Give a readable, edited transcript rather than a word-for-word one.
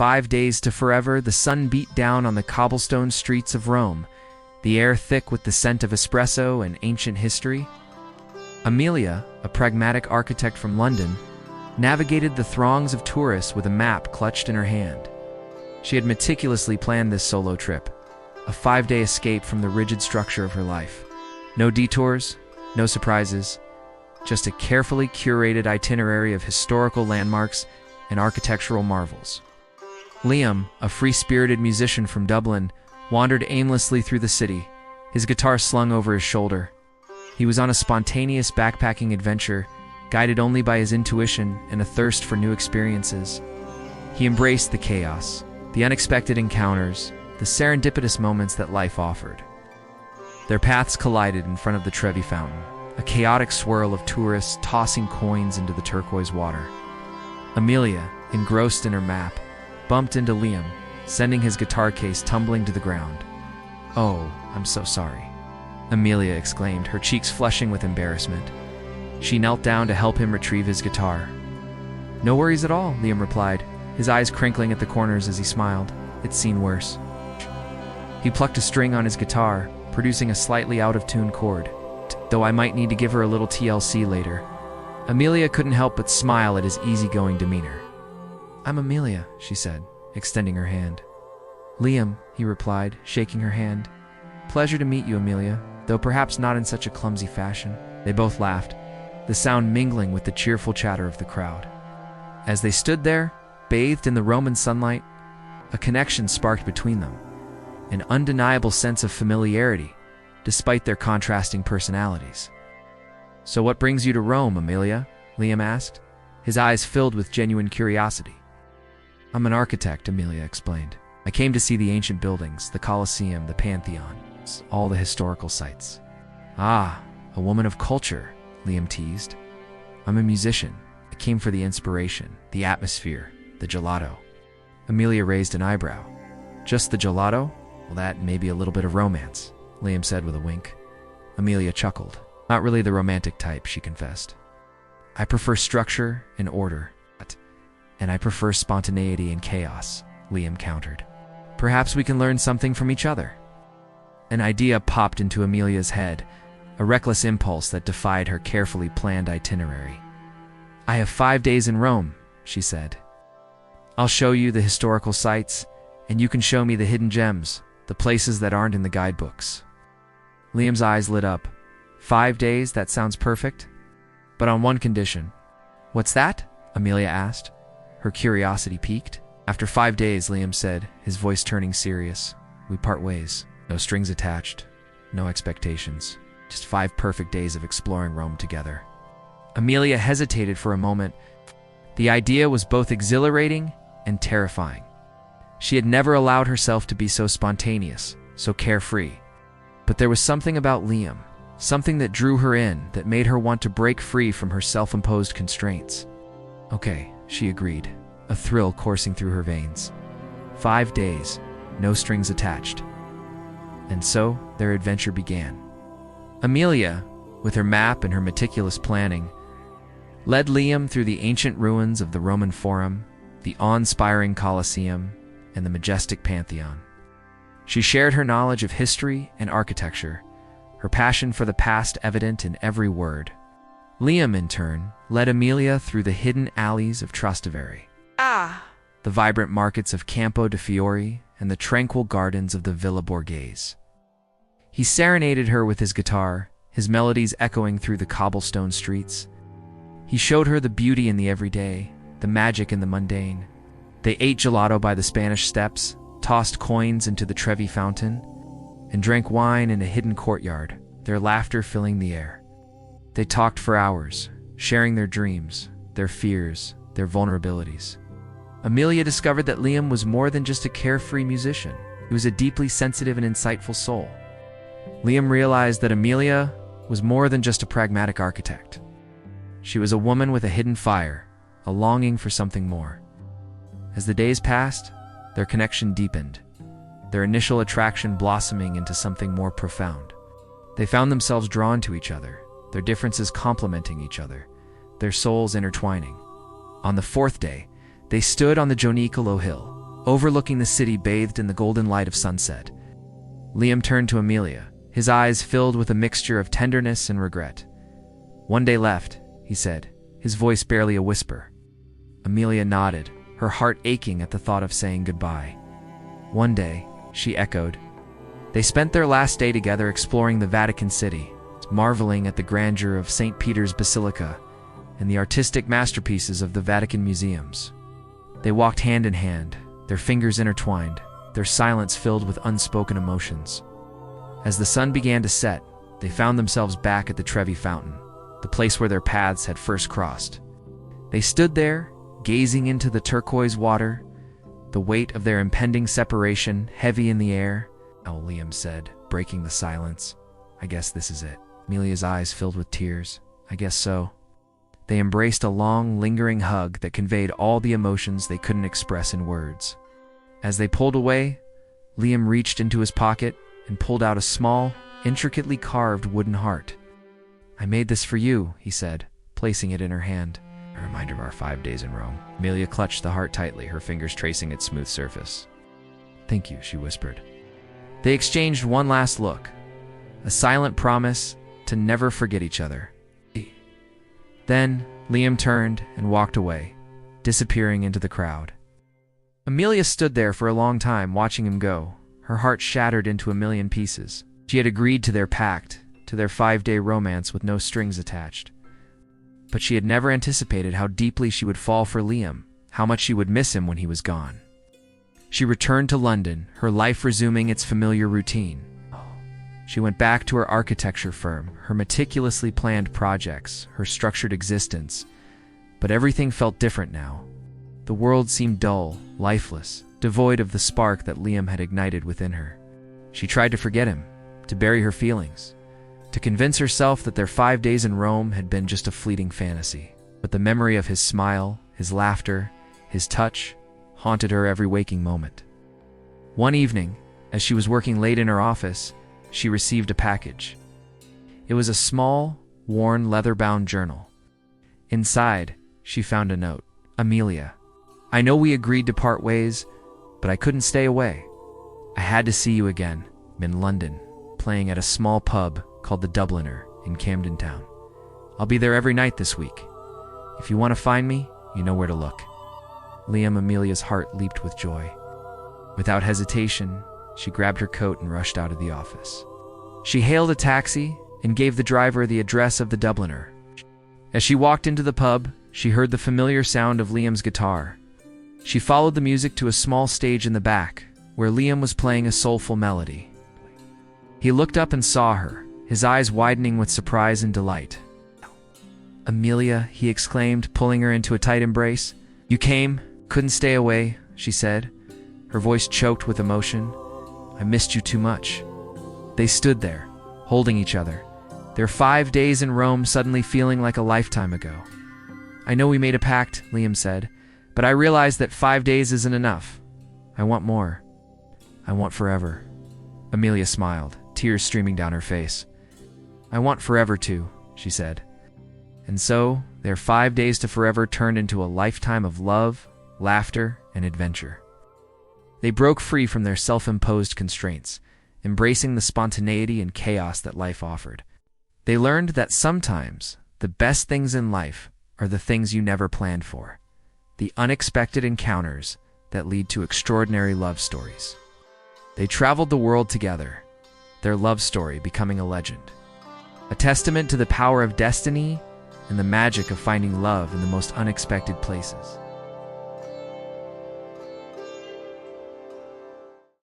5 days to forever, the sun beat down on the cobblestone streets of Rome, the air thick with the scent of espresso and ancient history. Amelia, a pragmatic architect from London, navigated the throngs of tourists with a map clutched in her hand. She had meticulously planned this solo trip, a 5-day escape from the rigid structure of her life. No detours, no surprises, just a carefully curated itinerary of historical landmarks and architectural marvels. Liam, a free-spirited musician from Dublin, wandered aimlessly through the city, his guitar slung over his shoulder. He was on a spontaneous backpacking adventure, guided only by his intuition and a thirst for new experiences. He embraced the chaos, the unexpected encounters, the serendipitous moments that life offered. Their paths collided in front of the Trevi Fountain, a chaotic swirl of tourists tossing coins into the turquoise water. Amelia, engrossed in her map, bumped into Liam, sending his guitar case tumbling to the ground. "Oh, I'm so sorry," Amelia exclaimed, her cheeks flushing with embarrassment. She knelt down to help him retrieve his guitar. "No worries at all," Liam replied, his eyes crinkling at the corners as he smiled. "It's seen worse." He plucked a string on his guitar, producing a slightly out-of-tune chord. "Though I might need to give her a little TLC later." Amelia couldn't help but smile at his easygoing demeanor. "I'm Amelia," she said, extending her hand. "Liam," he replied, shaking her hand. "Pleasure to meet you, Amelia, though perhaps not in such a clumsy fashion." They both laughed, the sound mingling with the cheerful chatter of the crowd. As they stood there, bathed in the Roman sunlight, a connection sparked between them, an undeniable sense of familiarity, despite their contrasting personalities. "So what brings you to Rome, Amelia?" Liam asked, his eyes filled with genuine curiosity. "I'm an architect," Amelia explained. "I came to see the ancient buildings, the Colosseum, the Pantheon, all the historical sites." "Ah, a woman of culture," Liam teased. "I'm a musician. I came for the inspiration, the atmosphere, the gelato." Amelia raised an eyebrow. "Just the gelato? Well, that and maybe a little bit of romance," Liam said with a wink. Amelia chuckled. "Not really the romantic type," she confessed. "I prefer structure and order. And I prefer spontaneity and chaos," Liam countered. "Perhaps we can learn something from each other." An idea popped into Amelia's head, a reckless impulse that defied her carefully planned itinerary. "I have 5 days in Rome," she said. "I'll show you the historical sites, and you can show me the hidden gems, the places that aren't in the guidebooks." Liam's eyes lit up. 5 days, that sounds perfect. But on one condition. "What's that?" Amelia asked, her curiosity piqued. "After 5 days," Liam said, his voice turning serious, "we part ways. No strings attached, no expectations. Just 5 perfect days of exploring Rome together." Amelia hesitated for a moment. The idea was both exhilarating and terrifying. She had never allowed herself to be so spontaneous, so carefree. But there was something about Liam, something that drew her in, that made her want to break free from her self-imposed constraints. "Okay," she agreed, a thrill coursing through her veins. 5 days, no strings attached. And so their adventure began. Amelia, with her map and her meticulous planning, led Liam through the ancient ruins of the Roman Forum, the awe-inspiring Colosseum, and the majestic Pantheon. She shared her knowledge of history and architecture, her passion for the past evident in every word. Liam, in turn, led Amelia through the hidden alleys of Trastevere, the vibrant markets of Campo de' Fiori, and the tranquil gardens of the Villa Borghese. He serenaded her with his guitar, his melodies echoing through the cobblestone streets. He showed her the beauty in the everyday, the magic in the mundane. They ate gelato by the Spanish Steps, tossed coins into the Trevi Fountain, and drank wine in a hidden courtyard, their laughter filling the air. They talked for hours, sharing their dreams, their fears, their vulnerabilities. Amelia discovered that Liam was more than just a carefree musician. He was a deeply sensitive and insightful soul. Liam realized that Amelia was more than just a pragmatic architect. She was a woman with a hidden fire, a longing for something more. As the days passed, their connection deepened, their initial attraction blossoming into something more profound. They found themselves drawn to each other, their differences complementing each other, their souls intertwining. On the 4th day, they stood on the Jonicolo Hill, overlooking the city bathed in the golden light of sunset. Liam turned to Amelia, his eyes filled with a mixture of tenderness and regret. "One day left," he said, his voice barely a whisper. Amelia nodded, her heart aching at the thought of saying goodbye. "One day," she echoed. They spent their last day together exploring the Vatican City, marveling at the grandeur of St. Peter's Basilica and the artistic masterpieces of the Vatican museums. They walked hand in hand, their fingers intertwined, their silence filled with unspoken emotions. As the sun began to set, they found themselves back at the Trevi Fountain, the place where their paths had first crossed. They stood there, gazing into the turquoise water, the weight of their impending separation heavy in the air. "Oh," Liam said, breaking the silence. "I guess this is it." Amelia's eyes filled with tears. "I guess so." They embraced a long, lingering hug that conveyed all the emotions they couldn't express in words. As they pulled away, Liam reached into his pocket and pulled out a small, intricately carved wooden heart. "I made this for you," he said, placing it in her hand. A reminder of our 5 days in Rome. Amelia clutched the heart tightly, her fingers tracing its smooth surface. "Thank you," she whispered. They exchanged one last look, a silent promise to never forget each other. Then, Liam turned and walked away, disappearing into the crowd. Amelia stood there for a long time watching him go, her heart shattered into a million pieces. She had agreed to their pact, to their 5-day romance with no strings attached. But she had never anticipated how deeply she would fall for Liam, how much she would miss him when he was gone. She returned to London, her life resuming its familiar routine. She went back to her architecture firm, her meticulously planned projects, her structured existence. But everything felt different now. The world seemed dull, lifeless, devoid of the spark that Liam had ignited within her. She tried to forget him, to bury her feelings, to convince herself that their 5 days in Rome had been just a fleeting fantasy. But the memory of his smile, his laughter, his touch, haunted her every waking moment. One evening, as she was working late in her office, she received a package. It was a small, worn, leather-bound journal. Inside, she found a note. "Amelia, I know we agreed to part ways, but I couldn't stay away. I had to see you again. I'm in London, playing at a small pub called the Dubliner in Camden Town. I'll be there every night this week. If you want to find me, you know where to look." Amelia's heart leaped with joy. Without hesitation, she grabbed her coat and rushed out of the office. She hailed a taxi and gave the driver the address of the Dubliner. As she walked into the pub, she heard the familiar sound of Liam's guitar. She followed the music to a small stage in the back, where Liam was playing a soulful melody. He looked up and saw her, his eyes widening with surprise and delight. "Amelia," he exclaimed, pulling her into a tight embrace. "You came, couldn't stay away," she said, her voice choked with emotion. "I missed you too much." They stood there, holding each other, their 5 days in Rome suddenly feeling like a lifetime ago. "I know we made a pact," Liam said, "but I realized that 5 days isn't enough. I want more. I want forever." Amelia smiled, tears streaming down her face. "I want forever too," she said. And so, their 5 days to forever turned into a lifetime of love, laughter, and adventure. They broke free from their self-imposed constraints, embracing the spontaneity and chaos that life offered. They learned that sometimes the best things in life are the things you never planned for, the unexpected encounters that lead to extraordinary love stories. They traveled the world together, their love story becoming a legend, a testament to the power of destiny and the magic of finding love in the most unexpected places.